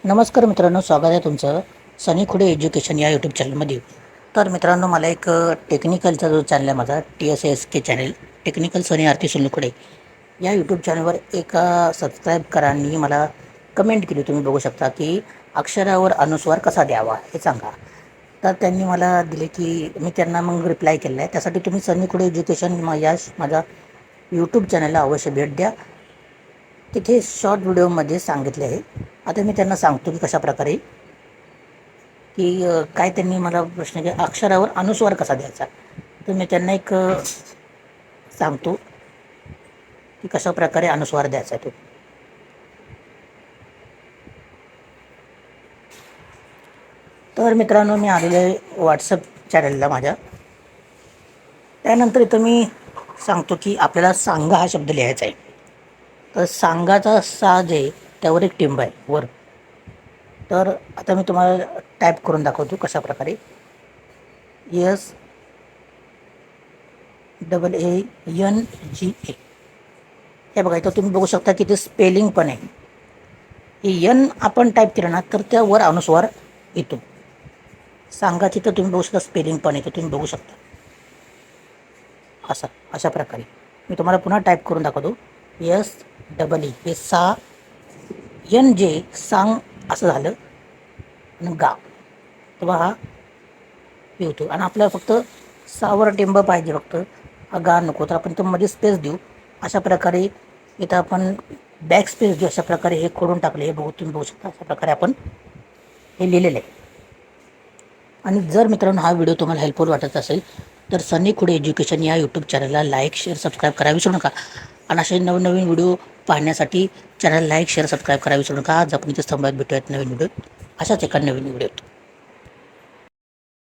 नमस्कार मित्रांनो, स्वागत आहे तुमचं सनी खुडे एज्युकेशन या यूट्यूब चॅनलमध्ये. तर मित्रांनो, मला एक टेक्निकलचा जो चॅनल आहे माझा TSSK चॅनल, टेक्निकल सनी आरती सुनील या यूट्यूब चॅनलवर एका सबस्क्राईब करांनी मला कमेंट केली. तुम्ही बघू शकता की अक्षरावर अनुस्वार कसा द्यावा हे सांगा. तर त्यांनी मला दिले की मी त्यांना मग रिप्लाय केला आहे. त्यासाठी तुम्ही सनी खुडे एज्युकेशन या माझा यूट्यूब चॅनलला अवश्य भेट द्या. तिथे शॉर्ट व्हिडिओमध्ये सांगितले आहे. आता मी त्यांना सांगतो की कशाप्रकारे की काय त्यांनी मला प्रश्न केला, अक्षरावर अनुस्वार कसा द्यायचा. तर मी त्यांना एक सांगतो की कशाप्रकारे अनुस्वार द्यायचा तो. तर मित्रांनो, मी आलेले आहे व्हॉट्सअप चॅनलला माझ्या. त्यानंतर इथं मी सांगतो की आपल्याला सांगा हा शब्द लिहायचा आहे. तर सांगाचा सा जे त्यावर एक टिंब आहे वर. तर आता मी तुम्हाला टाईप करून दाखवतो कशाप्रकारे. SAANGA हे बघा. इथं तुम्ही बघू शकता की ते स्पेलिंग पण आहे. हे यन आपण टाईप केलं ना तर त्यावर अनुस्वार येतो. सांगाची तर तुम्ही बघू शकता स्पेलिंग पण आहे, तुम्ही बघू शकता अशा प्रकारे. मी तुम्हाला पुन्हा टाईप करून दाखवतो. SEE हे सा NJ सांग असं झालं आणि गा तेव्हा हा हे होतो. आणि आपल्याला फक्त सावर टिंब पाहिजे, फक्त हा गा नको. तर आपण तो मध्ये स्पेस देऊ अशा प्रकारे. इथं आपण बॅक स्पेस देऊ अशा प्रकारे. हे खोडून टाकले, हे तुम्ही बघू शकता. अशा प्रकारे आपण हे लिहिलेलं आहे. आणि जर मित्रांनो हा व्हिडिओ तुम्हाला हेल्पफुल वाटत असेल तर सनी खुडे एज्युकेशन या यूट्यूब चॅनलला लाईक, शेअर, सबस्क्राईब करायला विसरू नका. आणि असे नवीन व्हिडिओ पाहण्यासाठी चॅनल लाईक, शेअर, सबस्क्राईब करायला विसरू नका. आज आपण इथे स्तंभात भेटूयात नवीन व्हिडिओ, अशाच एका नवीन व्हिडिओत.